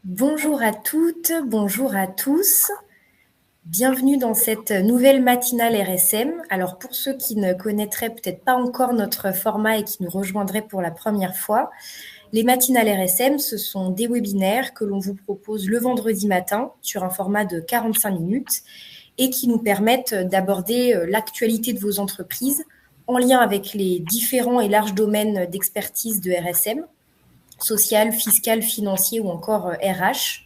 Bonjour à toutes, bonjour à tous. Bienvenue dans cette nouvelle matinale RSM. Alors pour ceux qui ne connaîtraient peut-être pas encore notre format et qui nous rejoindraient pour la première fois, les matinales RSM, ce sont des webinaires que l'on vous propose le vendredi matin sur un format de 45 minutes et qui nous permettent d'aborder l'actualité de vos entreprises en lien avec les différents et larges domaines d'expertise de RSM, social, fiscal, financier ou encore RH.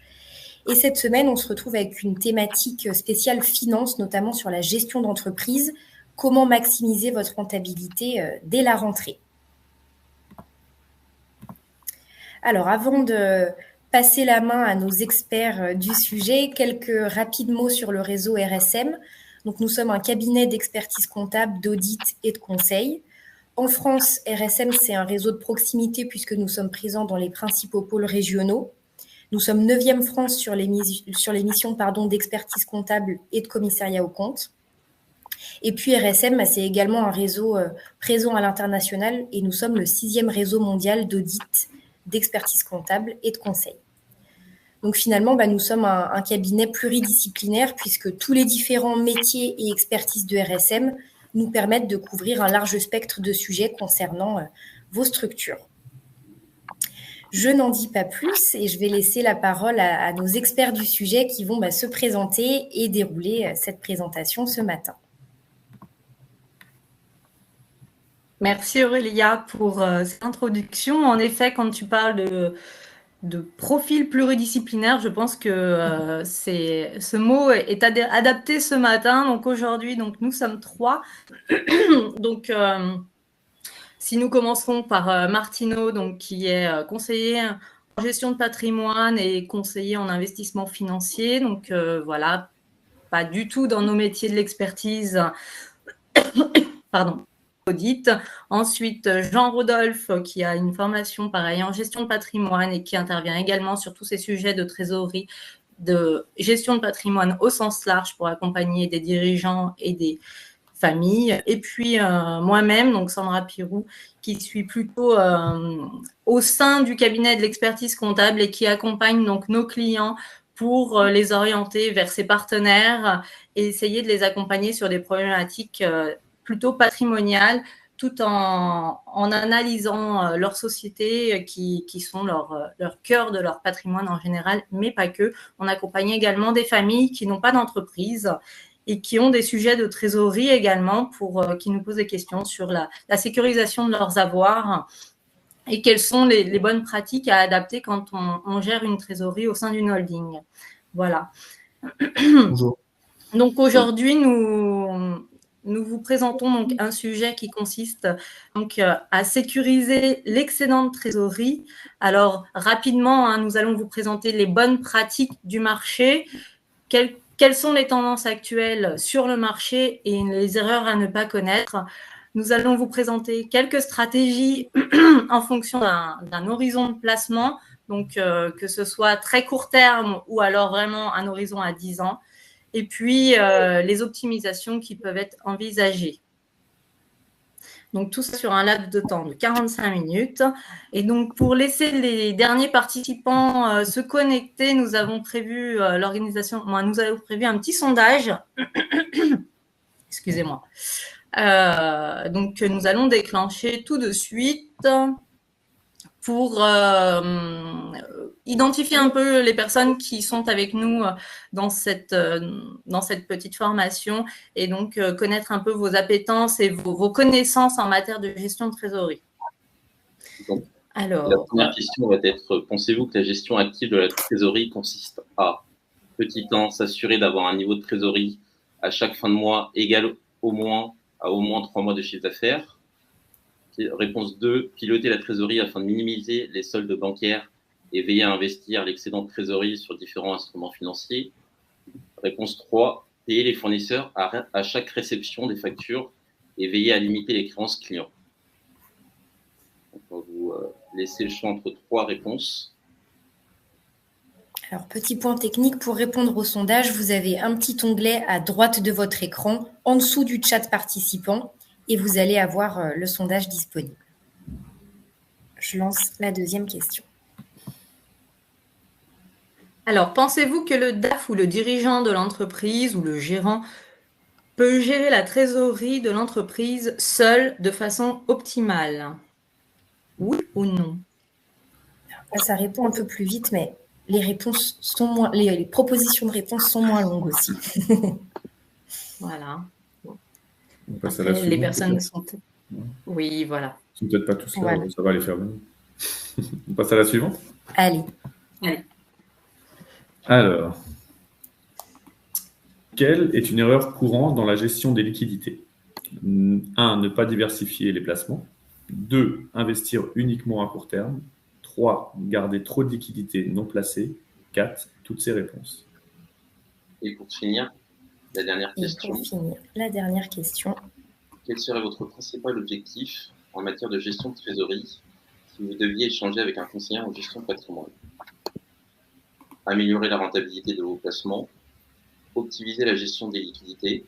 Et cette semaine, on se retrouve avec une thématique spéciale finance, notamment sur la gestion d'entreprise, comment maximiser votre rentabilité dès la rentrée. Alors, avant de passer la main à nos experts du sujet, quelques rapides mots sur le réseau RSM. Donc, nous sommes un cabinet d'expertise comptable, d'audit et de conseil. En France, RSM, c'est un réseau de proximité puisque nous sommes présents dans les principaux pôles régionaux. Nous sommes 9e France sur les missions d'expertise comptable et de commissariat aux comptes. Et puis RSM, c'est également un réseau présent à l'international et nous sommes le 6e réseau mondial d'audit, d'expertise comptable et de conseil. Donc finalement, nous sommes un cabinet pluridisciplinaire puisque tous les différents métiers et expertises de RSM nous permettent de couvrir un large spectre de sujets concernant vos structures. Je n'en dis pas plus et je vais laisser la parole à nos experts du sujet qui vont se présenter et dérouler cette présentation ce matin. Merci Aurélia pour cette introduction. En effet, quand tu parles de profil pluridisciplinaire, je pense que ce mot est adapté ce matin. Donc aujourd'hui, nous sommes 3. Donc si nous commençons par Martino, qui est conseiller en gestion de patrimoine et conseiller en investissement financier. Donc voilà, pas du tout dans nos métiers de l'expertise. Pardon. Audit. Ensuite, Jean-Rodolphe, qui a une formation pareil en gestion de patrimoine et qui intervient également sur tous ces sujets de trésorerie, de gestion de patrimoine au sens large pour accompagner des dirigeants et des familles. Et puis moi-même, donc Sandra Pirou, qui suis plutôt au sein du cabinet de l'expertise comptable et qui accompagne donc nos clients pour les orienter vers ses partenaires et essayer de les accompagner sur des problématiques plutôt patrimoniales, tout en analysant leurs sociétés qui sont leur cœur de leur patrimoine en général, mais pas que. On accompagne également des familles qui n'ont pas d'entreprise et qui ont des sujets de trésorerie également qui nous posent des questions sur la sécurisation de leurs avoirs et quelles sont les bonnes pratiques à adapter quand on gère une trésorerie au sein d'une holding. Voilà. Bonjour. Donc aujourd'hui, nous vous présentons donc un sujet qui consiste à sécuriser l'excédent de trésorerie. Alors rapidement, nous allons vous présenter les bonnes pratiques du marché, quelles sont les tendances actuelles sur le marché et les erreurs à ne pas connaître. Nous allons vous présenter quelques stratégies en fonction d'un horizon de placement, donc que ce soit très court terme ou alors vraiment un horizon à 10 ans. Et puis, les optimisations qui peuvent être envisagées. Donc, tout ça sur un laps de temps de 45 minutes. Et donc, pour laisser les derniers participants se connecter, nous avons prévu nous avons prévu un petit sondage. Excusez-moi. Donc, nous allons déclencher tout de suite pour identifier un peu les personnes qui sont avec nous dans cette petite formation et donc connaître un peu vos appétences et vos connaissances en matière de gestion de trésorerie. Donc, la première question va être, pensez-vous que la gestion active de la trésorerie consiste à, petit 1, s'assurer d'avoir un niveau de trésorerie à chaque fin de mois égal à au moins 3 mois de chiffre d'affaires? Réponse 2, piloter la trésorerie afin de minimiser les soldes bancaires et veiller à investir l'excédent de trésorerie sur différents instruments financiers. Réponse 3, payer les fournisseurs à chaque réception des factures et veiller à limiter les créances clients. Donc, on va vous laisser le choix entre 3 réponses. Alors, petit point technique, pour répondre au sondage, vous avez un petit onglet à droite de votre écran, en dessous du chat participant, et vous allez avoir le sondage disponible. Je lance la deuxième question. Alors, pensez-vous que le DAF ou le dirigeant de l'entreprise ou le gérant peut gérer la trésorerie de l'entreprise seul de façon optimale? Oui ou non? Ça répond un peu plus vite, mais les réponses sont moins, les propositions de réponse sont moins longues aussi. Voilà. On passe à la Après, les suivante, personnes peut-être. sont... Oui, voilà. Ils sont peut-être pas tous là, Voilà. ça va les faire venir. On passe à la suivante. Allez. Alors, quelle est une erreur courante dans la gestion des liquidités? 1. Ne pas diversifier les placements. 2. Investir uniquement à court terme. 3. Garder trop de liquidités non placées. 4. Toutes ces réponses. Et pour finir, la dernière question. Quel serait votre principal objectif en matière de gestion de trésorerie si vous deviez échanger avec un conseiller en gestion de patrimoine? Améliorer la rentabilité de vos placements, optimiser la gestion des liquidités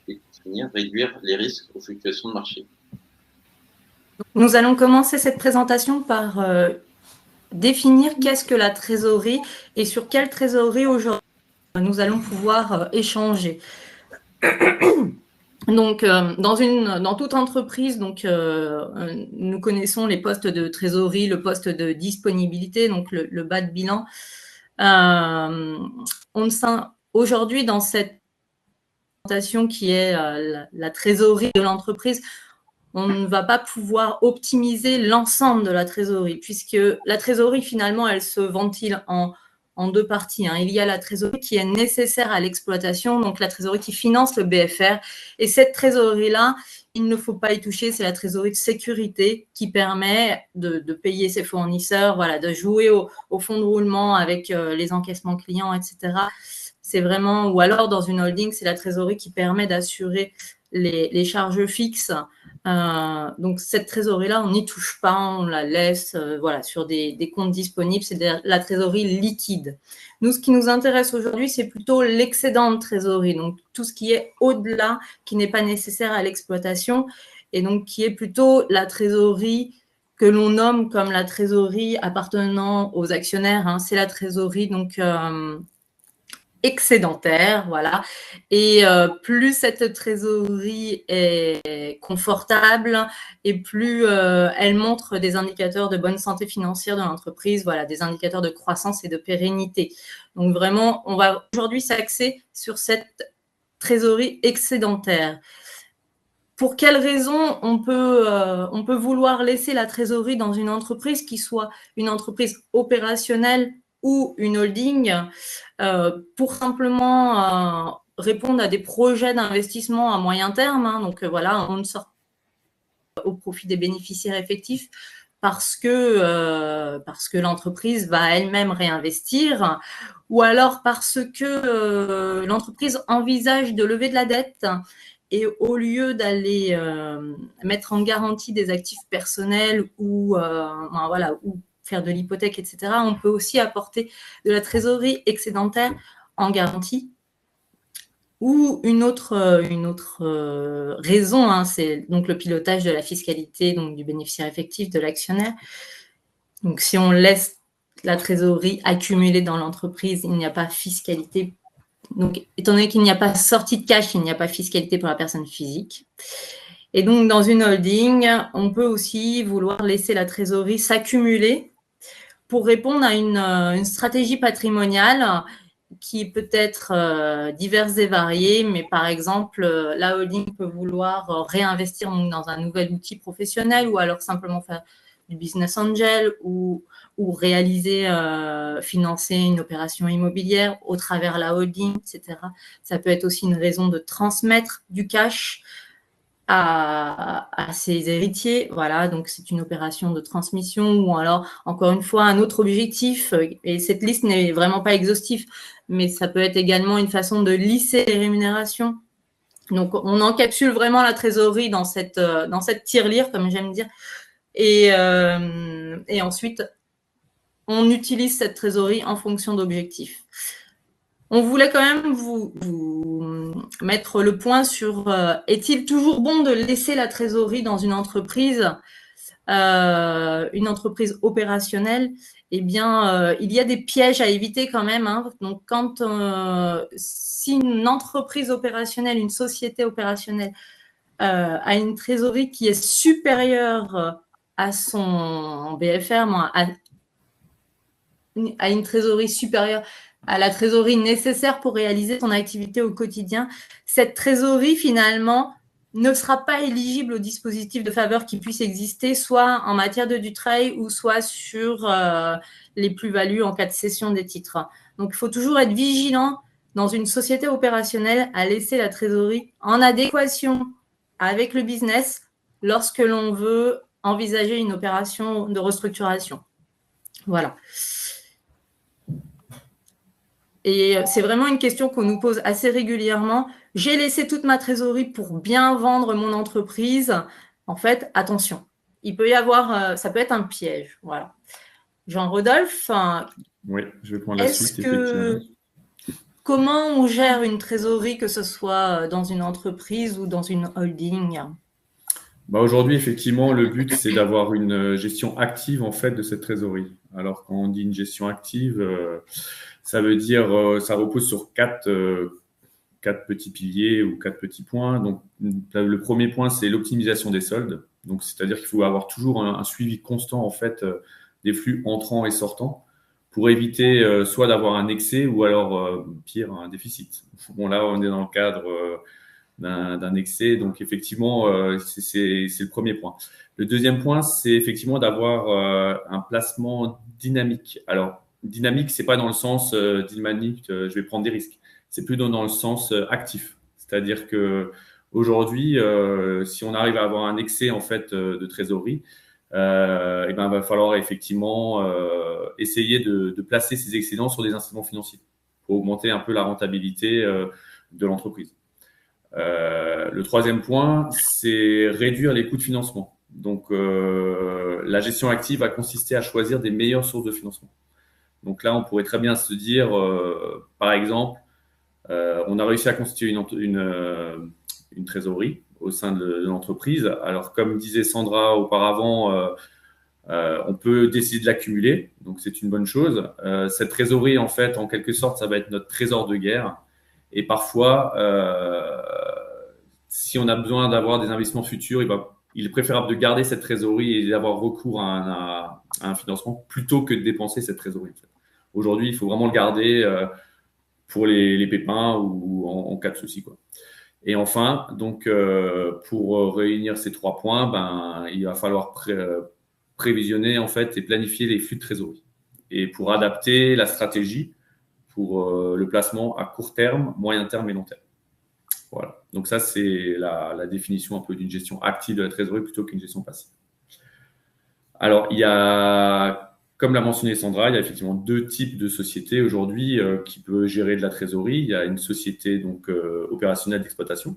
et pour finir, réduire les risques aux fluctuations de marché. Nous allons commencer cette présentation par définir qu'est-ce que la trésorerie et sur quelle trésorerie aujourd'hui nous allons pouvoir échanger. Donc, dans toute entreprise, donc, nous connaissons les postes de trésorerie, le poste de disponibilité, donc le bas de bilan. Aujourd'hui, dans cette présentation qui est la trésorerie de l'entreprise, on ne va pas pouvoir optimiser l'ensemble de la trésorerie, puisque la trésorerie, finalement, elle se ventile en deux parties. Il y a la trésorerie qui est nécessaire à l'exploitation, donc la trésorerie qui finance le BFR. Et cette trésorerie-là, il ne faut pas y toucher, c'est la trésorerie de sécurité qui permet de payer ses fournisseurs, voilà, de jouer au fond de roulement avec les encaissements clients, etc. C'est vraiment, ou alors dans une holding, c'est la trésorerie qui permet d'assurer les charges fixes. Donc cette trésorerie-là, on n'y touche pas, on la laisse voilà, sur des comptes disponibles, c'est la trésorerie liquide. Nous, ce qui nous intéresse aujourd'hui, c'est plutôt l'excédent de trésorerie, donc tout ce qui est au-delà, qui n'est pas nécessaire à l'exploitation, et donc qui est plutôt la trésorerie que l'on nomme comme la trésorerie appartenant aux actionnaires. C'est la trésorerie donc excédentaire, voilà. Et plus cette trésorerie est confortable et plus elle montre des indicateurs de bonne santé financière de l'entreprise, voilà, des indicateurs de croissance et de pérennité. Donc vraiment, on va aujourd'hui s'axer sur cette trésorerie excédentaire. Pour quelles raisons on peut vouloir laisser la trésorerie dans une entreprise qui soit une entreprise opérationnelle ou une holding pour simplement répondre à des projets d'investissement à moyen terme. Donc voilà, on ne sort pas au profit des bénéficiaires effectifs parce que l'entreprise va elle-même réinvestir ou alors parce que l'entreprise envisage de lever de la dette et au lieu d'aller mettre en garantie des actifs personnels ou voilà, ou faire de l'hypothèque, etc., on peut aussi apporter de la trésorerie excédentaire en garantie. Ou une autre raison, c'est donc le pilotage de la fiscalité, donc du bénéficiaire effectif de l'actionnaire. Donc, si on laisse la trésorerie accumulée dans l'entreprise, il n'y a pas fiscalité. Donc, étant donné qu'il n'y a pas sortie de cash, il n'y a pas fiscalité pour la personne physique. Et donc, dans une holding, on peut aussi vouloir laisser la trésorerie s'accumuler pour répondre à une stratégie patrimoniale qui peut être diverses et variées, mais par exemple, la holding peut vouloir réinvestir dans un nouvel outil professionnel ou alors simplement faire du business angel ou réaliser, financer une opération immobilière au travers la holding, etc. Ça peut être aussi une raison de transmettre du cash à ses héritiers. Voilà, donc c'est une opération de transmission ou alors, encore une fois, un autre objectif. Et cette liste n'est vraiment pas exhaustive, mais ça peut être également une façon de lisser les rémunérations. Donc, on encapsule vraiment la trésorerie dans cette tirelire, comme j'aime dire. Et ensuite, on utilise cette trésorerie en fonction d'objectifs. On voulait quand même vous mettre le point sur est-il toujours bon de laisser la trésorerie dans une entreprise une entreprise opérationnelle, eh bien, il y a des pièges à éviter quand même. Hein. Donc, si une entreprise opérationnelle, une société opérationnelle a une trésorerie qui est supérieure à son BFR, à une trésorerie supérieure à la trésorerie nécessaire pour réaliser son activité au quotidien, cette trésorerie, finalement, ne sera pas éligible aux dispositifs de faveur qui puissent exister, soit en matière de Dutreil ou soit sur les plus-values en cas de cession des titres. Donc, il faut toujours être vigilant dans une société opérationnelle à laisser la trésorerie en adéquation avec le business lorsque l'on veut envisager une opération de restructuration. Voilà. Et c'est vraiment une question qu'on nous pose assez régulièrement. J'ai laissé toute ma trésorerie pour bien vendre mon entreprise. En fait, attention, il peut y avoir, ça peut être un piège. Voilà. Jean-Rodolphe, oui, je vais prendre la suite, effectivement. Comment on gère une trésorerie, que ce soit dans une entreprise ou dans une holding? Aujourd'hui, effectivement, le but, c'est d'avoir une gestion active en fait de cette trésorerie. Alors, quand on dit une gestion active, ça veut dire ça repose sur quatre petits piliers ou 4 petits points. Donc, le premier point, c'est l'optimisation des soldes. Donc, c'est-à-dire qu'il faut avoir toujours un suivi constant en fait des flux entrants et sortants pour éviter soit d'avoir un excès ou alors pire, un déficit. Bon, là, on est dans le cadre d'un excès. Donc, effectivement, c'est le premier point. Le deuxième point, c'est effectivement d'avoir un placement dynamique. Alors, dynamique, c'est pas dans le sens dynamique, je vais prendre des risques. C'est plutôt dans le sens actif. C'est-à-dire que aujourd'hui, si on arrive à avoir un excès en fait de trésorerie, il va falloir effectivement essayer de placer ces excédents sur des instruments financiers pour augmenter un peu la rentabilité de l'entreprise. Le troisième point, c'est réduire les coûts de financement. Donc, la gestion active va consister à choisir des meilleures sources de financement. Donc là, on pourrait très bien se dire, par exemple, on a réussi à constituer une trésorerie au sein de l'entreprise. Alors, comme disait Sandra auparavant, on peut décider de l'accumuler, donc c'est une bonne chose. Cette trésorerie, en fait, en quelque sorte, ça va être notre trésor de guerre. Et parfois, si on a besoin d'avoir des investissements futurs, il est préférable de garder cette trésorerie et d'avoir recours à un financement plutôt que de dépenser cette trésorerie. En fait. Aujourd'hui, il faut vraiment le garder pour les pépins ou en cas de souci, quoi. Et enfin, donc, pour réunir ces 3 points, il va falloir prévisionner en fait et planifier les flux de trésorerie. Et pour adapter la stratégie pour le placement à court terme, moyen terme et long terme. Voilà. Donc ça, c'est la définition un peu d'une gestion active de la trésorerie plutôt qu'une gestion passive. Alors, il y a, comme l'a mentionné Sandra, il y a effectivement 2 types de sociétés aujourd'hui qui peuvent gérer de la trésorerie. Il y a une société donc opérationnelle d'exploitation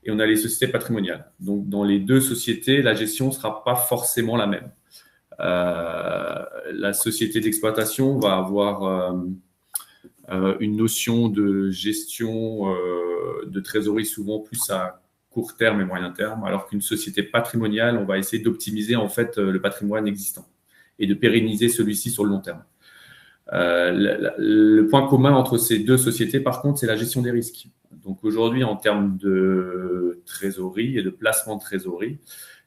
et on a les sociétés patrimoniales. Donc, dans les 2 sociétés, la gestion ne sera pas forcément la même. La société d'exploitation va avoir une notion de gestion de trésorerie souvent plus à court terme et moyen terme, alors qu'une société patrimoniale, on va essayer d'optimiser en fait le patrimoine existant et de pérenniser celui-ci sur le long terme. Le point commun entre ces 2 sociétés, par contre, c'est la gestion des risques. Donc aujourd'hui, en termes de trésorerie et de placement de trésorerie,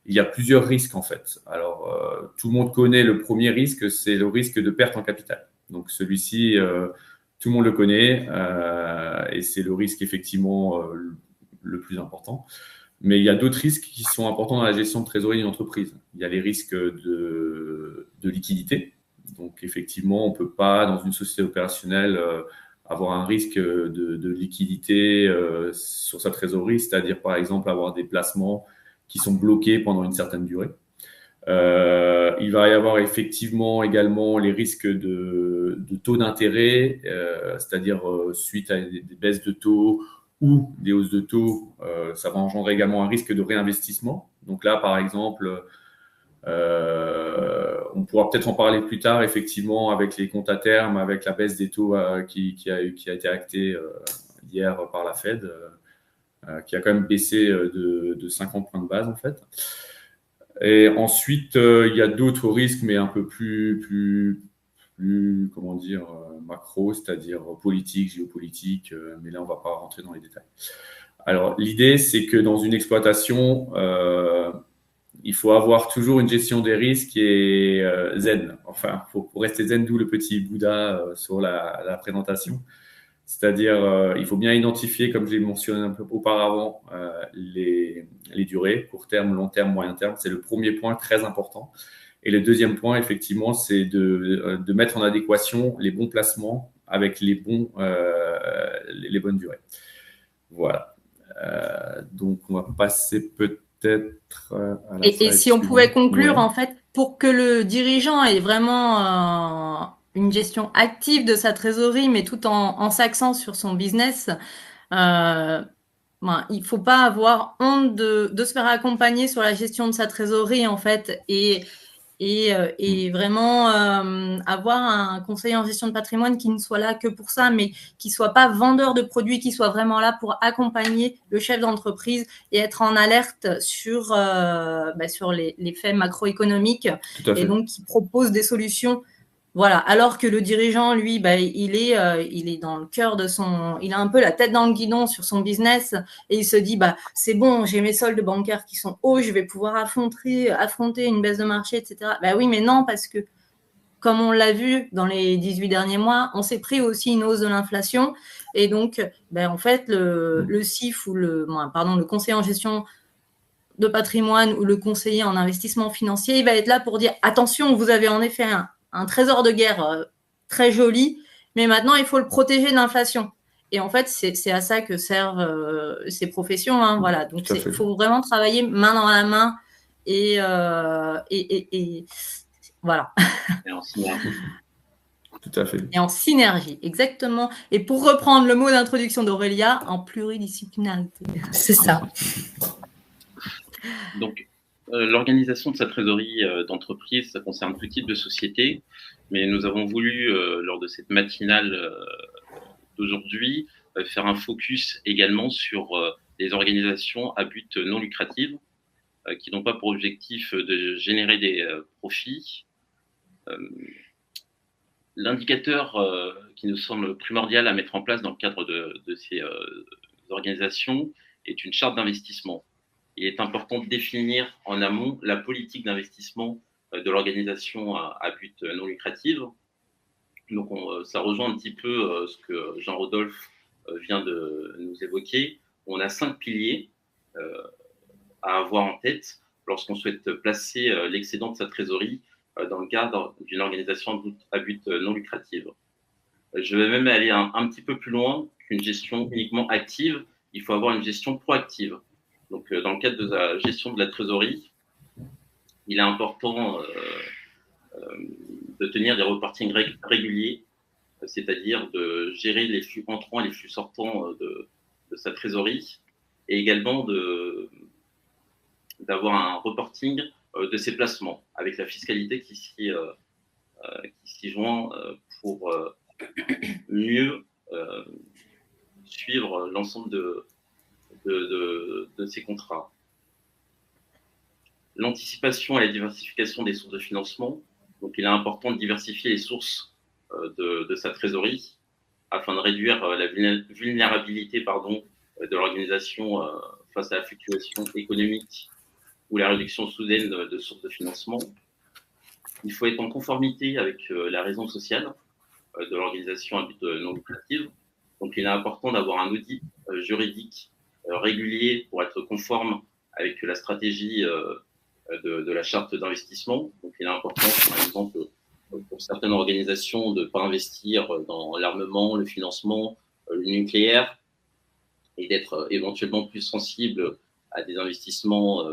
il y a plusieurs risques en fait. Alors, tout le monde connaît le premier risque, c'est le risque de perte en capital. Donc celui-ci, tout le monde le connaît et c'est le risque effectivement le plus important. Mais il y a d'autres risques qui sont importants dans la gestion de trésorerie d'une entreprise. Il y a les risques de liquidité. Donc effectivement, on ne peut pas, dans une société opérationnelle, avoir un risque de liquidité sur sa trésorerie, c'est-à-dire par exemple avoir des placements qui sont bloqués pendant une certaine durée. Il va y avoir effectivement également les risques de taux d'intérêt, c'est-à-dire suite à des baisses de taux ou des hausses de taux, ça va engendrer également un risque de réinvestissement. Donc là, par exemple, on pourra peut-être en parler plus tard, effectivement, avec les comptes à terme, avec la baisse des taux qui a été actée hier par la Fed, qui a quand même baissé de 50 points de base, en fait. Et ensuite, il y a d'autres risques, mais un peu plus comment dire, macro, c'est-à-dire politique, géopolitique, mais là, on ne va pas rentrer dans les détails. Alors, l'idée, c'est que dans une exploitation, il faut avoir toujours une gestion des risques qui est zen. Enfin, faut rester zen, d'où le petit Bouddha sur la présentation. C'est-à-dire, il faut bien identifier, comme j'ai mentionné un peu auparavant, les durées, court terme, long terme, moyen terme. C'est le premier point très important. Et le deuxième point, effectivement, c'est de mettre en adéquation les bons placements avec les bonnes durées. Voilà. Donc, on va passer peut-être à la Et si on pouvait conclure, en fait, pour que le dirigeant ait vraiment une gestion active de sa trésorerie, mais tout en s'axant sur son business, il ne faut pas avoir honte de se faire accompagner sur la gestion de sa trésorerie, en fait, et vraiment avoir un conseiller en gestion de patrimoine qui ne soit là que pour ça, mais qui ne soit pas vendeur de produits, qui soit vraiment là pour accompagner le chef d'entreprise et être en alerte sur les faits macroéconomiques, et donc qui propose des solutions. Voilà, alors que le dirigeant, lui, il est dans le cœur de il a un peu la tête dans le guidon sur son business, et il se dit, c'est bon, j'ai mes soldes bancaires qui sont hauts, je vais pouvoir affronter une baisse de marché, etc. Oui, mais non, parce que, comme on l'a vu dans les 18 derniers mois, on s'est pris aussi une hausse de l'inflation, et donc, en fait, le CIF ou le conseiller en gestion de patrimoine ou le conseiller en investissement financier, il va être là pour dire, attention, vous avez en effet un trésor de guerre très joli, mais maintenant, il faut le protéger de l'inflation. Et en fait, c'est à ça que servent ces professions. Hein, voilà. Donc, il faut vraiment travailler main dans la main et voilà. Et en synergie. Tout à fait. Et en synergie, exactement. Et pour reprendre le mot d'introduction d'Aurélia, en pluridisciplinarité. C'est ça. Donc, l'organisation de sa trésorerie d'entreprise, ça concerne tout type de société, mais nous avons voulu, lors de cette matinale d'aujourd'hui, faire un focus également sur des organisations à but non lucratif qui n'ont pas pour objectif de générer des profits. L'indicateur qui nous semble primordial à mettre en place dans le cadre de ces organisations est une charte d'investissement. Il est important de définir en amont la politique d'investissement de l'organisation à but non lucratif. Donc, ça rejoint un petit peu ce que Jean-Rodolphe vient de nous évoquer. On a 5 piliers à avoir en tête lorsqu'on souhaite placer l'excédent de sa trésorerie dans le cadre d'une organisation à but non lucratif. Je vais même aller un petit peu plus loin qu'une gestion uniquement active. Il faut avoir une gestion proactive. Donc, dans le cadre de la gestion de la trésorerie, il est important de tenir des reportings réguliers, c'est-à-dire de gérer les flux entrants et les flux sortants de sa trésorerie, et également d'avoir un reporting de ses placements, avec la fiscalité qui s'y joint pour mieux suivre l'ensemble de ces contrats. L'anticipation et la diversification des sources de financement. Donc, il est important de diversifier les sources de sa trésorerie afin de réduire la vulnérabilité de l'organisation face à la fluctuation économique ou la réduction soudaine de sources de financement. Il faut être en conformité avec la raison sociale de l'organisation à but non lucratif. Donc, il est important d'avoir un audit juridique régulier pour être conforme avec la stratégie de la charte d'investissement. Donc, il est important, par exemple, pour certaines organisations, de ne pas investir dans l'armement, le financement, le nucléaire, et d'être éventuellement plus sensible à des investissements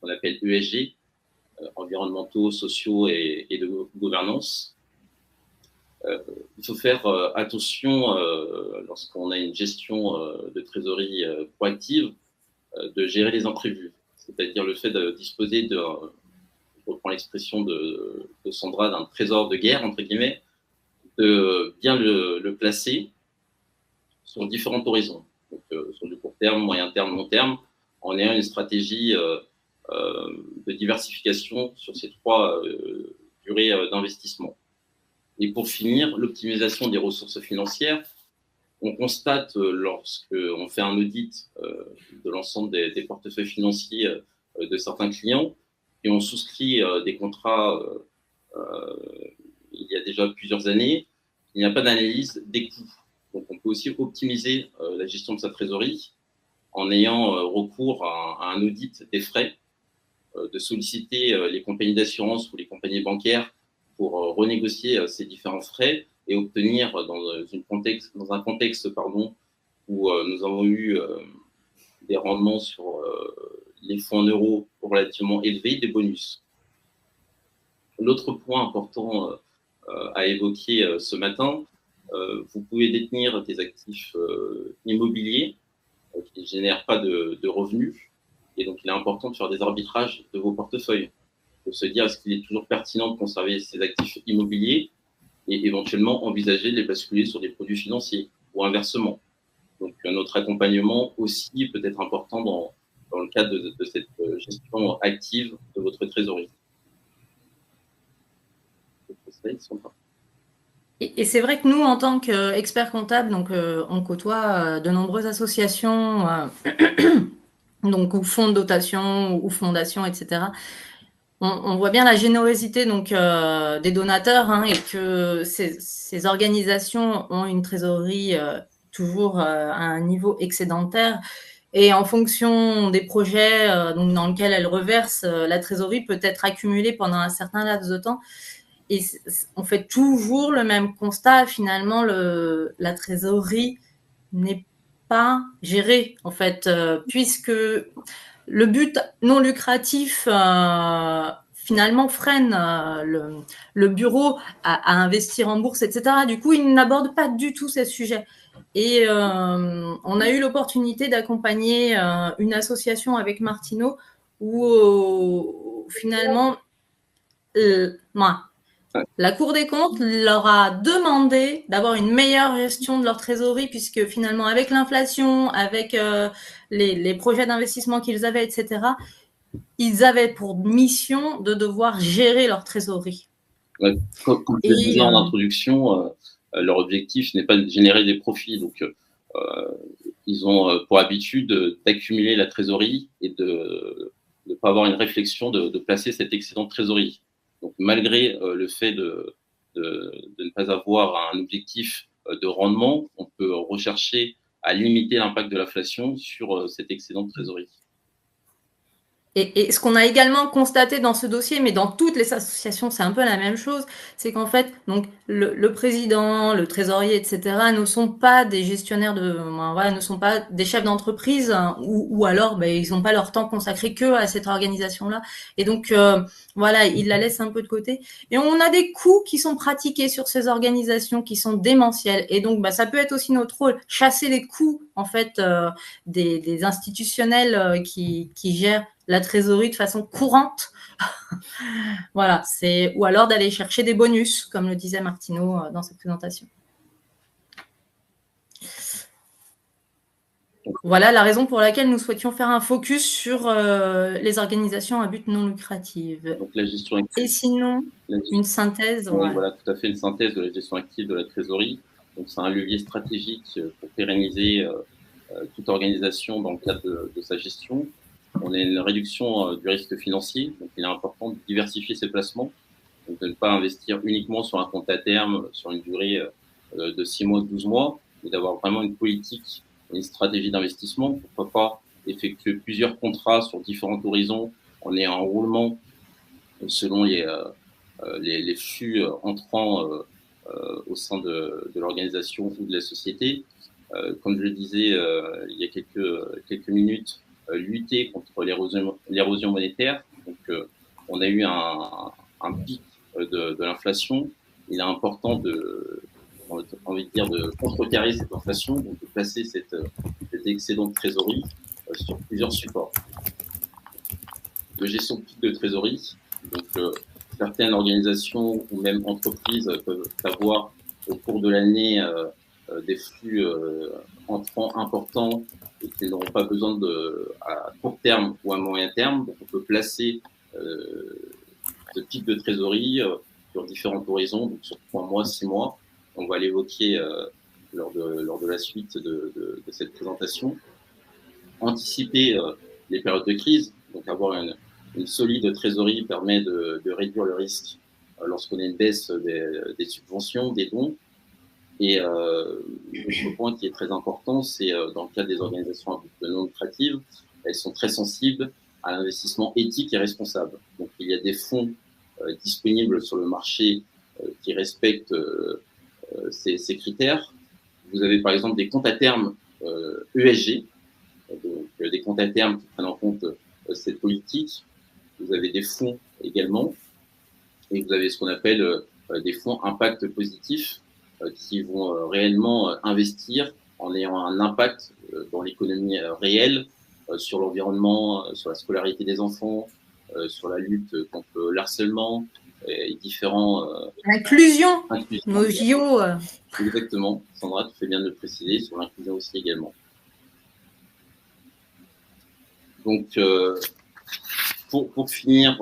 qu'on appelle ESG, environnementaux, sociaux et de gouvernance. Il faut faire attention, lorsqu'on a une gestion de trésorerie proactive, de gérer les imprévus. C'est-à-dire le fait de disposer je reprends l'expression de Sandra, d'un trésor de guerre, entre guillemets, de bien le placer sur différents horizons. Donc, sur du court terme, moyen terme, long terme, en ayant une stratégie de diversification sur ces 3 durées d'investissement. Et pour finir, l'optimisation des ressources financières. On constate, lorsqu'on fait un audit de l'ensemble des portefeuilles financiers de certains clients, et on souscrit des contrats il y a déjà plusieurs années, il n'y a pas d'analyse des coûts. Donc, on peut aussi optimiser la gestion de sa trésorerie en ayant recours à un audit des frais, de solliciter les compagnies d'assurance ou les compagnies bancaires pour renégocier ces différents frais et obtenir dans un contexte où nous avons eu des rendements sur les fonds en euros relativement élevés, des bonus. L'autre point important à évoquer ce matin, vous pouvez détenir des actifs immobiliers qui ne génèrent pas de revenus, et donc il est important de faire des arbitrages de vos portefeuilles, de se dire est-ce qu'il est toujours pertinent de conserver ces actifs immobiliers et éventuellement envisager de les basculer sur des produits financiers ou inversement. Donc notre accompagnement aussi peut être important dans le cadre de cette gestion active de votre trésorerie. Et c'est vrai que nous, en tant qu'experts comptables, donc, on côtoie de nombreuses associations, donc, ou fonds de dotation, ou fondations, etc. On voit bien la générosité donc, des donateurs, hein, et que ces organisations ont une trésorerie toujours à un niveau excédentaire. Et en fonction des projets donc, dans lesquels elles reversent, la trésorerie peut être accumulée pendant un certain laps de temps. Et on fait toujours le même constat. Finalement, la trésorerie n'est pas gérée, en fait, puisque le but non lucratif finalement freine le bureau à investir en bourse, etc. Du coup, il n'aborde pas du tout ces sujets. Et on a eu l'opportunité d'accompagner une association avec Martineau où finalement, la Cour des comptes leur a demandé d'avoir une meilleure gestion de leur trésorerie, puisque finalement, avec l'inflation, avec les projets d'investissement qu'ils avaient, etc., ils avaient pour mission de devoir gérer leur trésorerie. Ouais, comme je le disais en introduction, leur objectif n'est pas de générer des profits. Donc, ils ont pour habitude d'accumuler la trésorerie et de ne pas avoir une réflexion de placer cet excédent de trésorerie. Donc, malgré le fait de ne pas avoir un objectif de rendement, on peut rechercher à limiter l'impact de l'inflation sur cet excédent de trésorerie. Et ce qu'on a également constaté dans ce dossier, mais dans toutes les associations, c'est un peu la même chose, c'est qu'en fait, donc le président, le trésorier, etc., ne sont pas des gestionnaires ne sont pas des chefs d'entreprise, hein, ou alors ils n'ont pas leur temps consacré que à cette organisation-là. Et donc voilà, ils la laissent un peu de côté. Et on a des coûts qui sont pratiqués sur ces organisations qui sont démentiels. Et donc ça peut être aussi notre rôle, chasser les coûts en fait des institutionnels qui gèrent la trésorerie de façon courante. Voilà, ou alors d'aller chercher des bonus, comme le disait Martineau dans sa présentation. Voilà la raison pour laquelle nous souhaitions faire un focus sur les organisations à but non lucratif. Donc, la gestion active. Et sinon, une synthèse. Oui, voilà, tout à fait, une synthèse de la gestion active de la trésorerie. Donc, c'est un levier stratégique pour pérenniser toute organisation dans le cadre de sa gestion. On a une réduction du risque financier, donc il est important de diversifier ses placements, donc de ne pas investir uniquement sur un compte à terme sur une durée de 6 mois, 12 mois, mais d'avoir vraiment une politique, une stratégie d'investissement. Pourquoi pas effectuer plusieurs contrats sur différents horizons en ayant un roulement selon les flux entrants au sein de l'organisation ou de la société. Comme je le disais il y a quelques minutes, lutter contre l'érosion monétaire. Donc, on a eu un pic de l'inflation. Il est important de contrecarrer cette inflation, donc de placer cet excédent de trésorerie sur plusieurs supports. De gestion de pic de trésorerie. Donc, certaines organisations ou même entreprises peuvent avoir au cours de l'année des flux entrants importants et qu'ils n'auront pas besoin à court terme ou à moyen terme. Donc, on peut placer ce type de trésorerie sur différents horizons, donc sur 3 mois, 6 mois. On va l'évoquer lors de la suite de cette présentation. Anticiper les périodes de crise, donc avoir une solide trésorerie permet de réduire le risque lorsqu'on a une baisse des subventions, des dons. Et l'autre point qui est très important, c'est dans le cadre des organisations non lucratives, elles sont très sensibles à l'investissement éthique et responsable. Donc il y a des fonds disponibles sur le marché qui respectent ces critères. Vous avez par exemple des comptes à terme ESG, donc des comptes à terme qui prennent en compte cette politique. Vous avez des fonds également, et vous avez ce qu'on appelle des fonds impact positif qui vont réellement investir en ayant un impact dans l'économie réelle, sur l'environnement, sur la scolarité des enfants, sur la lutte contre l'harcèlement et différents... Inclusion, nos JO. Exactement, Sandra, tu fais bien de le préciser, sur l'inclusion aussi également. Donc, pour finir,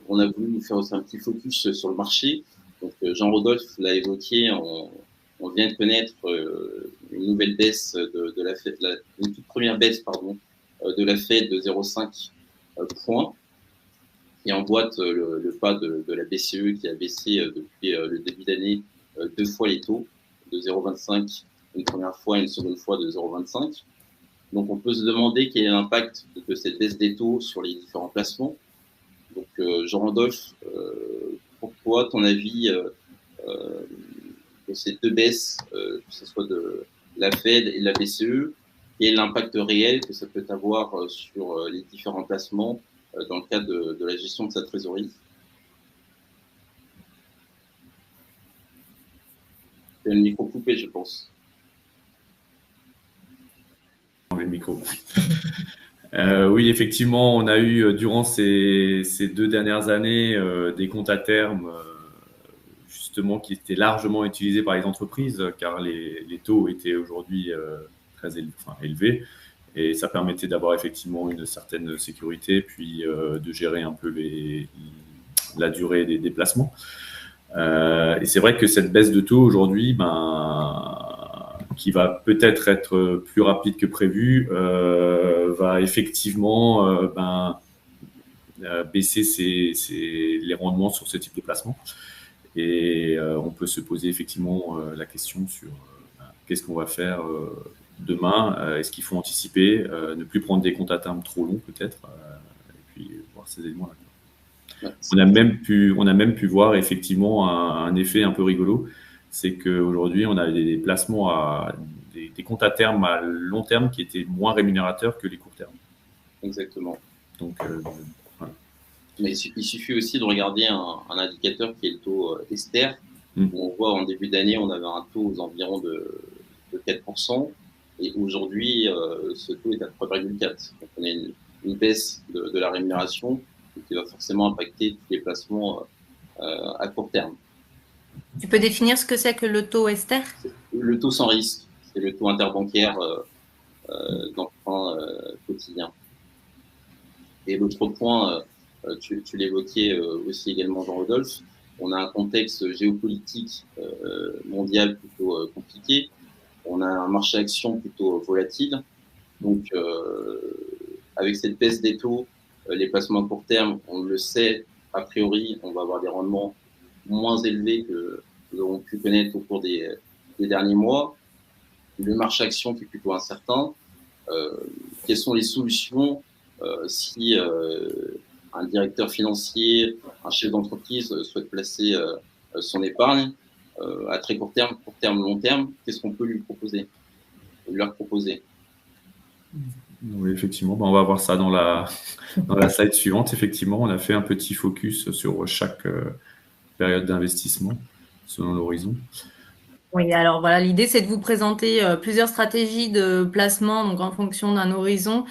on a voulu nous faire aussi un petit focus sur le marché. Donc, Jean-Rodolphe l'a évoqué, on vient de connaître une nouvelle baisse de la Fed, une toute première baisse, de la Fed de 0,5 points, qui emboîte le pas de la BCE qui a baissé depuis le début d'année 2 fois les taux, de 0,25 une première fois et une seconde fois de 0,25. Donc, on peut se demander quel est l'impact de cette baisse des taux sur les différents placements. Donc, Jean-Rodolphe, pourquoi, ton avis de ces deux baisses, que ce soit de la Fed et de la BCE, quel est l'impact réel que ça peut avoir sur les différents placements dans le cadre de la gestion de sa trésorerie? C'est le micro coupé, je pense. Le micro. Oui, effectivement, on a eu durant ces 2 dernières années des comptes à terme justement qui étaient largement utilisés par les entreprises car les taux étaient aujourd'hui très élevés et ça permettait d'avoir effectivement une certaine sécurité puis de gérer un peu la durée des déplacements. Et c'est vrai que cette baisse de taux aujourd'hui, qui va peut-être être plus rapide que prévu, va effectivement baisser les rendements sur ce type de placement. Et on peut se poser effectivement la question sur qu'est-ce qu'on va faire demain. Est-ce qu'il faut anticiper, ne plus prendre des comptes à terme trop longs peut-être, et puis voir ces éléments-là. On a même pu voir effectivement un effet un peu rigolo. C'est qu'aujourd'hui, on a des placements des comptes à terme à long terme qui étaient moins rémunérateurs que les courts termes. Exactement. Donc, voilà. Mais il suffit aussi de regarder un indicateur qui est le taux Ester. Où on voit en début d'année, on avait un taux aux environs de 4%. Et aujourd'hui, ce taux est à 3,4%. Donc, on a une baisse de la rémunération qui va forcément impacter tous les placements à court terme. Tu peux définir ce que c'est que le taux Ester? Le taux sans risque, c'est le taux interbancaire d'emprunt quotidien. Et l'autre point, tu l'évoquais aussi également, Jean-Rodolphe, on a un contexte géopolitique mondial plutôt compliqué, on a un marché action plutôt volatile, donc avec cette baisse des taux, les placements à court terme, on le sait, a priori, on va avoir des rendements moins élevés que nous avons pu connaître au cours des derniers mois. Le marché action qui est plutôt incertain. Quelles sont les solutions si un directeur financier, un chef d'entreprise souhaite placer son épargne à très court terme, long terme? Qu'est-ce qu'on peut leur proposer? Oui, effectivement, on va voir ça dans la slide suivante. Effectivement, on a fait un petit focus sur chaque période d'investissement selon l'horizon. Oui, alors voilà, l'idée c'est de vous présenter plusieurs stratégies de placement donc en fonction d'un horizon,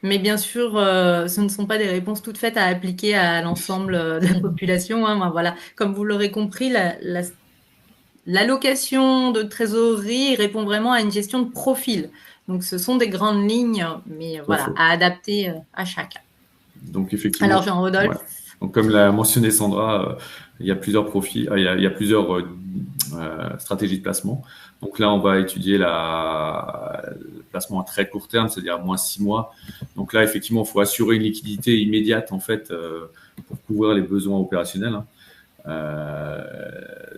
mais bien sûr, ce ne sont pas des réponses toutes faites à appliquer à l'ensemble de la population. Voilà, comme vous l'aurez compris, l'allocation de trésorerie répond vraiment à une gestion de profil. Donc, ce sont des grandes lignes, mais voilà, à adapter à chacun. Donc, effectivement. Alors, Jean-Rodolphe. Ouais. Donc, comme l'a mentionné Sandra, il y a plusieurs profils, il y a plusieurs stratégies de placement. Donc là, on va étudier le placement à très court terme, c'est-à-dire moins 6 mois. Donc là, effectivement, il faut assurer une liquidité immédiate en fait pour couvrir les besoins opérationnels.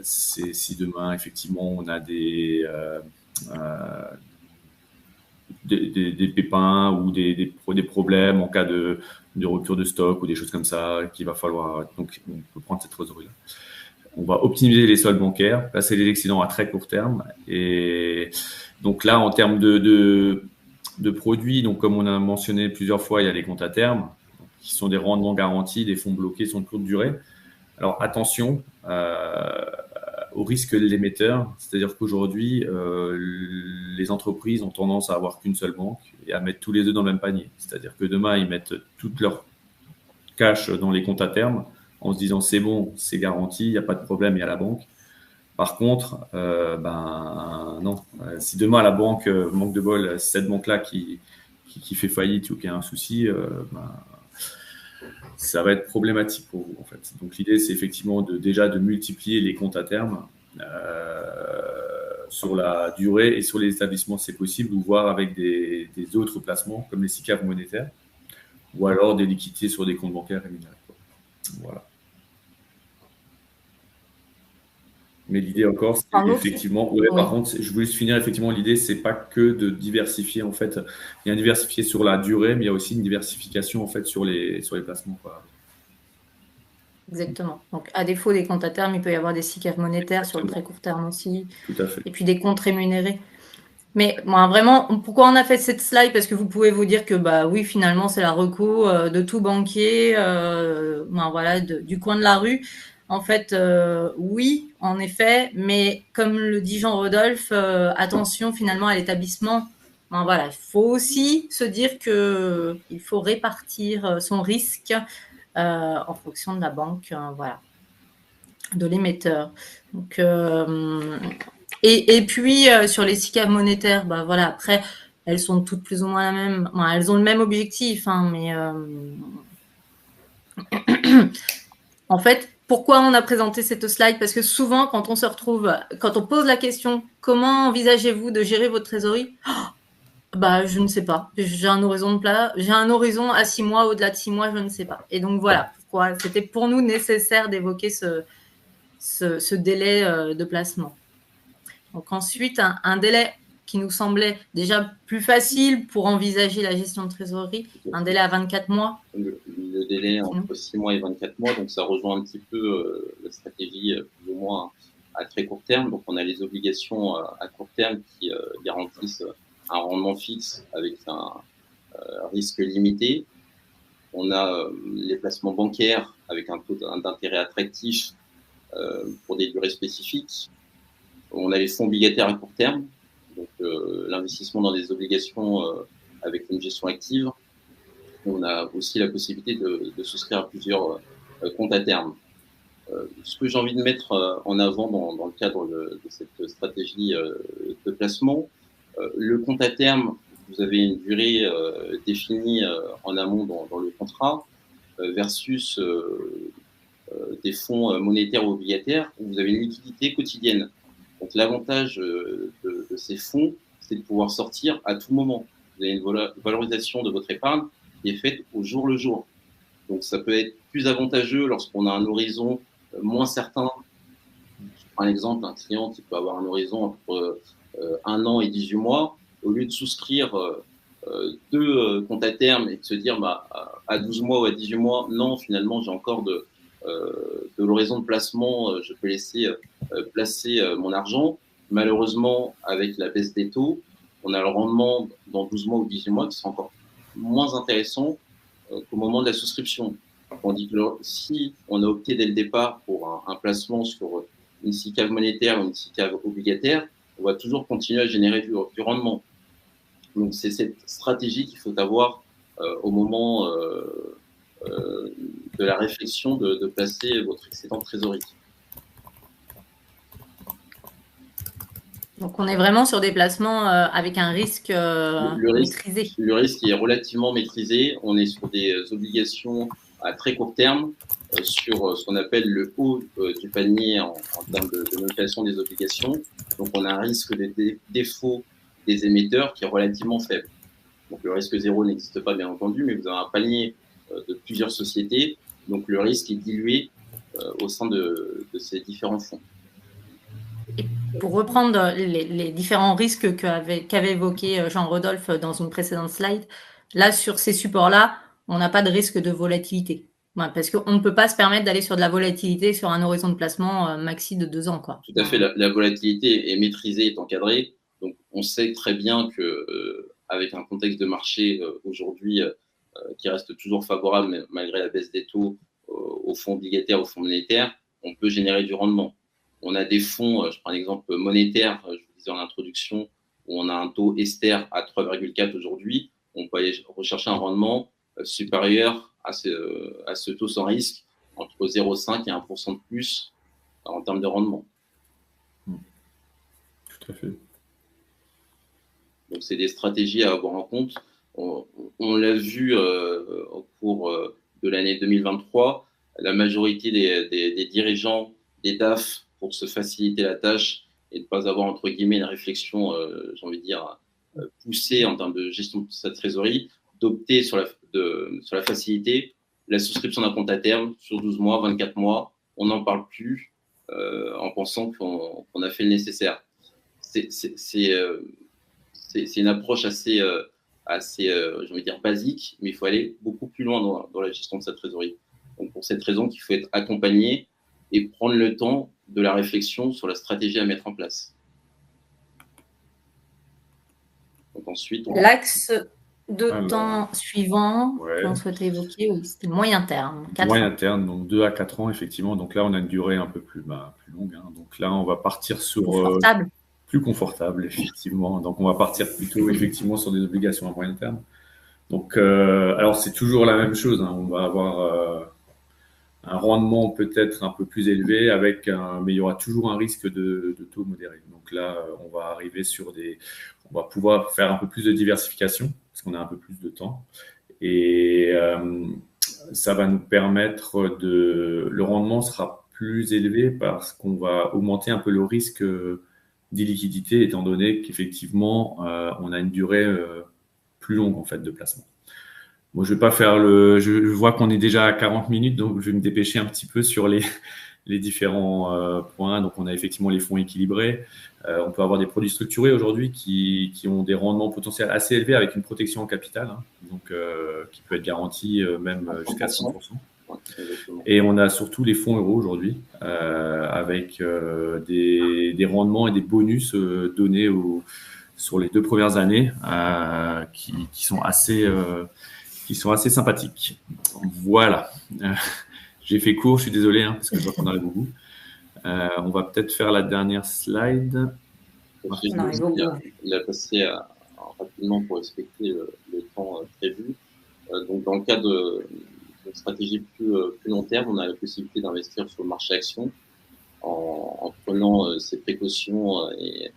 Si demain, effectivement, on a des pépins ou des problèmes en cas de rupture de stock ou des choses comme ça qu'il va falloir. Donc, on peut prendre cette trésorerie-là. On va optimiser les soldes bancaires, placer les excédents à très court terme. Et donc là, en termes de produits, donc comme on a mentionné plusieurs fois, il y a les comptes à terme qui sont des rendements garantis, des fonds bloqués sur une courte durée. Alors attention au risque de l'émetteur, c'est-à-dire qu'aujourd'hui, les entreprises ont tendance à avoir qu'une seule banque et à mettre tous les œufs dans le même panier. C'est-à-dire que demain, ils mettent toute leur cash dans les comptes à terme en se disant c'est bon, c'est garanti, il n'y a pas de problème, il y a la banque. Par contre, non. Si demain la banque, manque de bol, cette banque-là qui fait faillite ou qui a un souci, ça va être problématique pour vous en fait. Donc l'idée c'est effectivement déjà de multiplier les comptes à terme sur la durée et sur les établissements c'est possible, ou voir avec des autres placements comme les SICAV monétaires ou alors des liquidités sur des comptes bancaires rémunérés. Voilà. Mais l'idée encore, c'est effectivement, par contre, je voulais finir effectivement, l'idée, c'est pas que de diversifier en fait. Il y a une diversifier sur la durée, mais il y a aussi une diversification en fait sur les placements. Exactement. Donc, à défaut des comptes à terme, il peut y avoir des SICAV monétaires sur le très court terme aussi. Tout à fait. Et puis des comptes rémunérés. Mais moi, vraiment, pourquoi on a fait cette slide? Parce que vous pouvez vous dire que oui, finalement, c'est la reco de tout banquier, voilà, du coin de la rue. En fait, oui, en effet, mais comme le dit Jean-Rodolphe, attention finalement à l'établissement. Voilà, il faut aussi se dire que il faut répartir son risque en fonction de la banque, voilà, de l'émetteur. Donc, et puis sur les SICAV monétaires, voilà, après, elles sont toutes plus ou moins la même. Elles ont le même objectif, mais en fait, pourquoi on a présenté cette slide? Parce que souvent, quand on pose la question, comment envisagez-vous de gérer votre trésorerie? Je ne sais pas. J'ai un horizon à 6 mois, au-delà de 6 mois, je ne sais pas. Et donc voilà pourquoi c'était pour nous nécessaire d'évoquer ce délai de placement. Donc ensuite, un délai qui nous semblait déjà plus facile pour envisager la gestion de trésorerie, un délai à 24 mois. Le délai entre 6 mois et 24 mois, donc ça rejoint un petit peu la stratégie plus ou moins à très court terme. Donc on a les obligations à court terme qui garantissent un rendement fixe avec un risque limité. On a les placements bancaires avec un taux d'intérêt attractif pour des durées spécifiques. On a les fonds obligataires à court terme, donc l'investissement dans des obligations avec une gestion active. On a aussi la possibilité de souscrire à plusieurs comptes à terme. Ce que j'ai envie de mettre en avant dans le cadre de cette stratégie de placement, le compte à terme, vous avez une durée définie en amont dans le contrat versus des fonds monétaires ou obligataires où vous avez une liquidité quotidienne. Donc l'avantage de ces fonds, c'est de pouvoir sortir à tout moment. Vous avez une valorisation de votre épargne qui est faite au jour le jour. Donc ça peut être plus avantageux lorsqu'on a un horizon moins certain. Je prends un exemple, un client qui peut avoir un horizon entre 1 an et 18 mois, au lieu de souscrire 2 comptes à terme et de se dire à 12 mois ou à 18 mois, non, finalement j'ai encore de l'horizon de placement, je peux laisser placer mon argent. Malheureusement, avec la baisse des taux, on a le rendement dans 12 mois ou 18 mois qui sera encore moins intéressant qu'au moment de la souscription. Tandis que si on a opté dès le départ pour un placement sur une SICAV monétaire ou une SICAV obligataire, on va toujours continuer à générer du rendement. Donc c'est cette stratégie qu'il faut avoir au moment de la réflexion de placer votre excédent de trésorerie. Donc, on est vraiment sur des placements avec un risque maîtrisé. Le risque est relativement maîtrisé. On est sur des obligations à très court terme, sur ce qu'on appelle le haut du panier en termes de notation des obligations. Donc, on a un risque de défaut des émetteurs qui est relativement faible. Donc, le risque zéro n'existe pas, bien entendu, mais vous avez un panier de plusieurs sociétés. Donc, le risque est dilué au sein de ces différents fonds. Et pour reprendre les différents risques qu'avait évoqué Jean-Rodolphe dans une précédente slide, là, sur ces supports-là, on n'a pas de risque de volatilité. Ouais, parce qu'on ne peut pas se permettre d'aller sur de la volatilité sur un horizon de placement maxi de 2 ans, quoi. Tout à fait. La volatilité est maîtrisée, est encadrée. Donc, on sait très bien que avec un contexte de marché aujourd'hui qui reste toujours favorable malgré la baisse des taux aux fonds obligataires, aux fonds monétaires, on peut générer du rendement. On a des fonds, je prends un exemple monétaire, je vous disais en introduction, où on a un taux Ester à 3,4 aujourd'hui. On peut aller rechercher un rendement supérieur à ce taux sans risque, entre 0,5 et 1% de plus en termes de rendement. Tout à fait. Donc, c'est des stratégies à avoir en compte. On l'a vu au cours de l'année 2023, la majorité des dirigeants, des DAF, pour se faciliter la tâche et ne pas avoir, entre guillemets, une réflexion, j'ai envie de dire, poussée en termes de gestion de sa trésorerie, d'opter sur la facilité, la souscription d'un compte à terme sur 12 mois, 24 mois. On n'en parle plus en pensant qu'on a fait le nécessaire. C'est une approche assez j'ai envie de dire, basique, mais il faut aller beaucoup plus loin dans la gestion de sa trésorerie. Donc, pour cette raison qu'il faut être accompagné et prendre le temps de la réflexion sur la stratégie à mettre en place. Donc ensuite, l'axe de temps suivant qu'on souhaitait évoquer, oui, c'était le moyen terme. Moyen terme, donc 2 à 4 ans, effectivement. Donc là, on a une durée un peu plus longue. Hein. Donc là, on va partir sur… plus confortable, effectivement. Donc, on va partir plutôt, effectivement, sur des obligations à moyen terme. Donc, alors, c'est toujours la même chose. Hein. On va avoir un rendement peut-être un peu plus élevé mais il y aura toujours un risque de taux modéré. Donc là, on va arriver on va pouvoir faire un peu plus de diversification parce qu'on a un peu plus de temps. Et ça va nous permettre le rendement sera plus élevé parce qu'on va augmenter un peu le risque d'illiquidité, étant donné qu'effectivement, on a une durée plus longue en fait de placement. Moi, je vais pas faire je vois qu'on est déjà à 40 minutes, donc je vais me dépêcher un petit peu sur les différents points. Donc, on a effectivement les fonds équilibrés. On peut avoir des produits structurés aujourd'hui qui ont des rendements potentiels assez élevés avec une protection en capital, hein, donc qui peut être garantie même jusqu'à 100%. Et on a surtout les fonds euros aujourd'hui avec des rendements et des bonus donnés sur les 2 premières années qui sont assez sympathiques. Voilà. J'ai fait court, je suis désolé parce que je vois qu'on arrive au bout. On va peut-être faire la dernière slide. Il a passé rapidement pour respecter le temps prévu. Donc, dans le cadre de stratégie plus long terme, on a la possibilité d'investir sur le marché action en prenant ses précautions et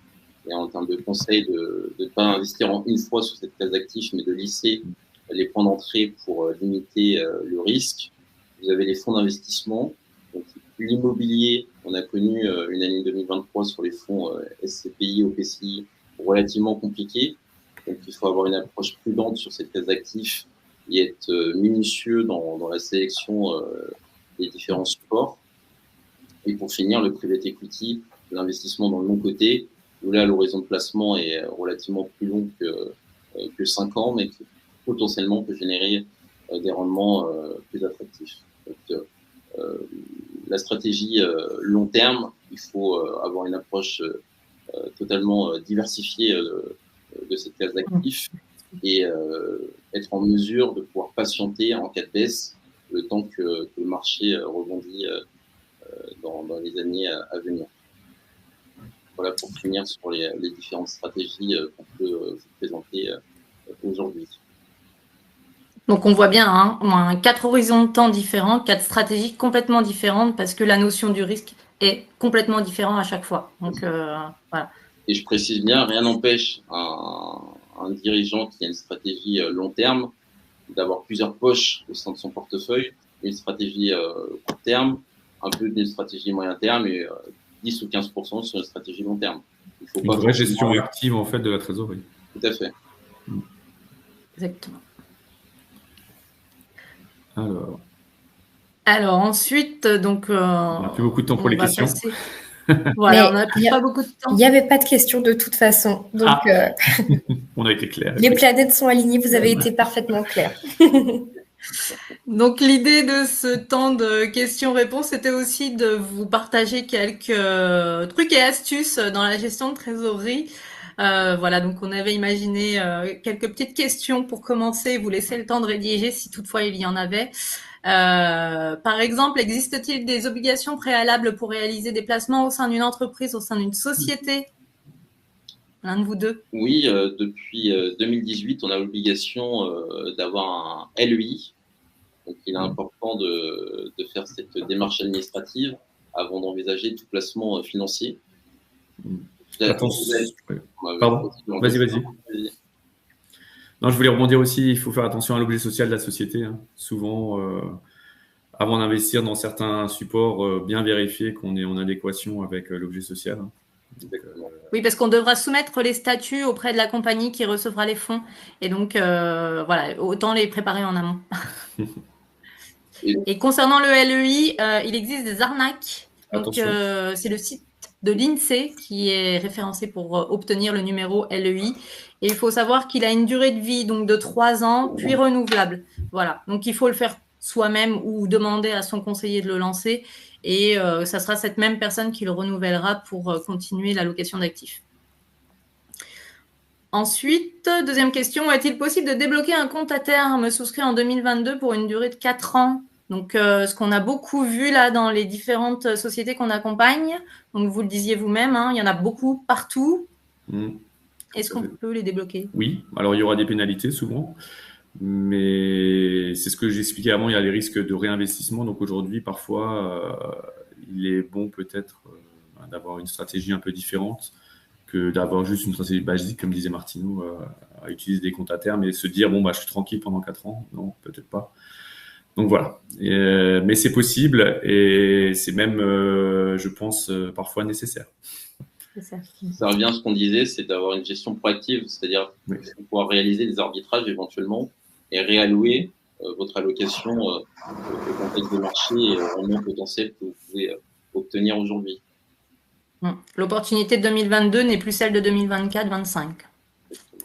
en termes de conseils de ne pas investir en une fois sur cette classe d'actifs, mais de lisser les points d'entrée pour limiter le risque. Vous avez les fonds d'investissement. Donc, l'immobilier, on a connu une année 2023 sur les fonds SCPI, OPCI relativement compliqués. Donc, il faut avoir une approche prudente sur cette classe d'actifs et être minutieux dans la sélection des différents supports. Et pour finir, le private equity, l'investissement dans le long côté, où là, l'horizon de placement est relativement plus long que 5 ans, mais qui potentiellement peut générer des rendements plus attractifs. Donc, la stratégie long terme, il faut avoir une approche totalement diversifiée de cette classe d'actifs et être en mesure de pouvoir patienter en cas de baisse le temps que le marché rebondit dans les années à venir. Voilà pour finir sur les différentes stratégies qu'on peut vous présenter aujourd'hui. Donc, on voit bien, on a 4 horizons de temps différents, 4 stratégies complètement différentes parce que la notion du risque est complètement différente à chaque fois. Donc, voilà. Et je précise bien, rien n'empêche un dirigeant qui a une stratégie long terme d'avoir plusieurs poches au sein de son portefeuille, une stratégie court terme, un peu d'une stratégie moyen terme et 10 ou 15% sur une stratégie long terme. Il faut une vraie gestion active en fait de la trésorerie. Tout à fait. Exactement. Alors ensuite, donc on n'a plus beaucoup de temps pour les questions. Voilà, on n'a pas beaucoup de temps. Il n'y avait pas de questions de toute façon. Donc, on a été clair. Les planètes sont alignées, vous avez été parfaitement clair. Donc, l'idée de ce temps de questions-réponses, c'était aussi de vous partager quelques trucs et astuces dans la gestion de trésorerie. Voilà, donc on avait imaginé quelques petites questions pour commencer, vous laisser le temps de rédiger si toutefois il y en avait. Par exemple, existe-t-il des obligations préalables pour réaliser des placements au sein d'une entreprise, au sein d'une société? L'un de vous deux? Oui, depuis 2018, on a l'obligation d'avoir un LEI. Donc, il est important de faire cette démarche administrative avant d'envisager tout placement financier. Attention. Pardon. Vas-y. Non, je voulais rebondir aussi. Il faut faire attention à l'objet social de la société. Hein. Souvent, avant d'investir dans certains supports, bien vérifier qu'on est en adéquation avec l'objet social. Hein. Oui, parce qu'on devra soumettre les statuts auprès de la compagnie qui recevra les fonds. Et donc, voilà, autant les préparer en amont. Et concernant le LEI, il existe des arnaques. Donc, c'est le site de l'INSEE qui est référencé pour obtenir le numéro LEI. Et il faut savoir qu'il a une durée de vie donc de 3 ans, puis renouvelable. Voilà. Donc, il faut le faire soi-même ou demander à son conseiller de le lancer. Et ça sera cette même personne qui le renouvellera pour continuer l'allocation d'actifs. Ensuite, deuxième question, est-il possible de débloquer un compte à terme souscrit en 2022 pour une durée de 4 ans? Donc, ce qu'on a beaucoup vu là dans les différentes sociétés qu'on accompagne, donc vous le disiez vous-même, hein, il y en a beaucoup partout. Est-ce qu'on peut les débloquer? Oui, alors il y aura des pénalités souvent, mais c'est ce que j'expliquais avant, il y a les risques de réinvestissement. Donc aujourd'hui, parfois, il est bon peut-être d'avoir une stratégie un peu différente que d'avoir juste une stratégie basique, comme disait Martino, à utiliser des comptes à terme et se dire, bon, bah, je suis tranquille pendant 4 ans. Non, peut-être pas. Donc voilà, mais c'est possible et c'est même, je pense, parfois nécessaire. Ça revient à ce qu'on disait, c'est d'avoir une gestion proactive, c'est-à-dire pouvoir réaliser des arbitrages éventuellement et réallouer votre allocation au contexte de marché et au rendement potentiel que vous pouvez obtenir aujourd'hui. L'opportunité de 2022 n'est plus celle de 2024-25.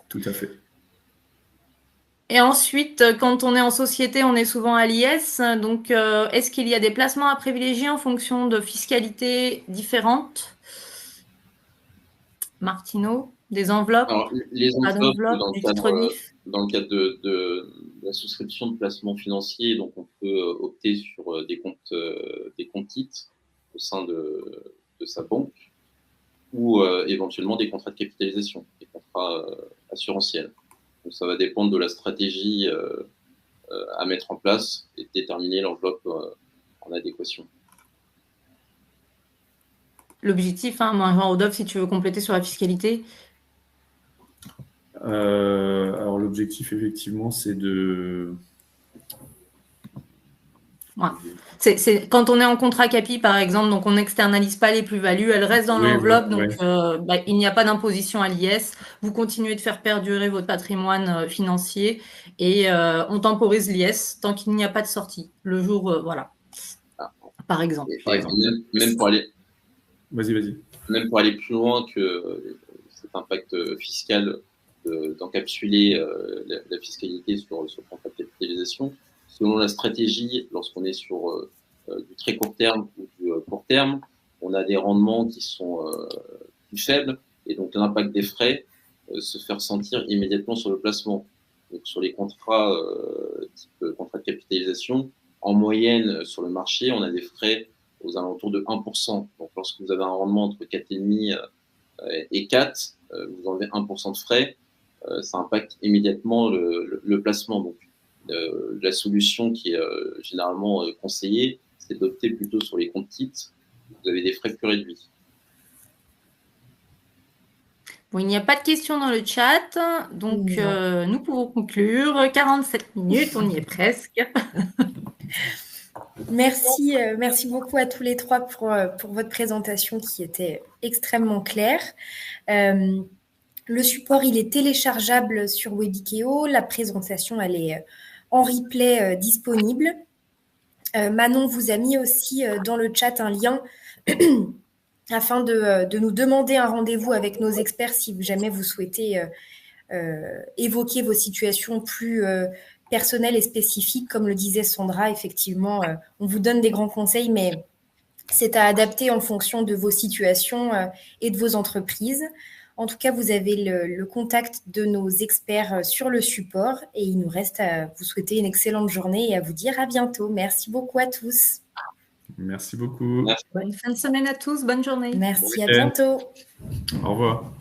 Tout à fait. Et ensuite, quand on est en société, on est souvent à l'IS. Donc, est-ce qu'il y a des placements à privilégier en fonction de fiscalités différentes? Martino, des enveloppes? Alors, les enveloppes, dans le cadre de la souscription de placements financiers, donc on peut opter sur des comptes titres au sein de sa banque ou éventuellement des contrats de capitalisation, des contrats assurantiels. Donc, ça va dépendre de la stratégie à mettre en place et de déterminer l'enveloppe en adéquation. L'objectif, Rodolphe, si tu veux compléter sur la fiscalité. Alors, l'objectif, effectivement, c'est de... Ouais. C'est quand on est en contrat capi, par exemple, donc on n'externalise pas les plus-values, elles restent dans l'enveloppe, donc il n'y a pas d'imposition à l'IS. Vous continuez de faire perdurer votre patrimoine financier et on temporise l'IS tant qu'il n'y a pas de sortie. Le jour, voilà. Par exemple. Même pour aller... Vas-y. Même pour aller plus loin que cet impact fiscal d'encapsuler la fiscalité sur le contrat de capitalisation, selon la stratégie, lorsqu'on est sur du très court terme ou du court terme, on a des rendements qui sont plus faibles et donc l'impact des frais se fait ressentir immédiatement sur le placement. Donc sur les contrats type contrat de capitalisation, en moyenne sur le marché, on a des frais aux alentours de 1%. Donc lorsque vous avez un rendement entre 4,5 et 4, vous enlevez 1% de frais, ça impacte immédiatement le placement. Donc la solution qui est généralement conseillée, c'est d'opter plutôt sur les comptes titres. Vous avez des frais plus réduits. Bon, il n'y a pas de questions dans le chat, donc nous pouvons conclure. 47 minutes, on y est presque. Merci beaucoup à tous les trois pour votre présentation qui était extrêmement claire. Le support, il est téléchargeable sur Webikeo. La présentation, elle est en replay disponible. Manon vous a mis aussi dans le chat un lien afin de nous demander un rendez-vous avec nos experts si jamais vous souhaitez évoquer vos situations plus personnelles et spécifiques. Comme le disait Sandra, effectivement, on vous donne des grands conseils, mais c'est à adapter en fonction de vos situations et de vos entreprises. En tout cas, vous avez le contact de nos experts sur le support et il nous reste à vous souhaiter une excellente journée et à vous dire à bientôt. Merci beaucoup à tous. Merci beaucoup. Merci. Bonne fin de semaine à tous, bonne journée. Merci, à bientôt. Au revoir.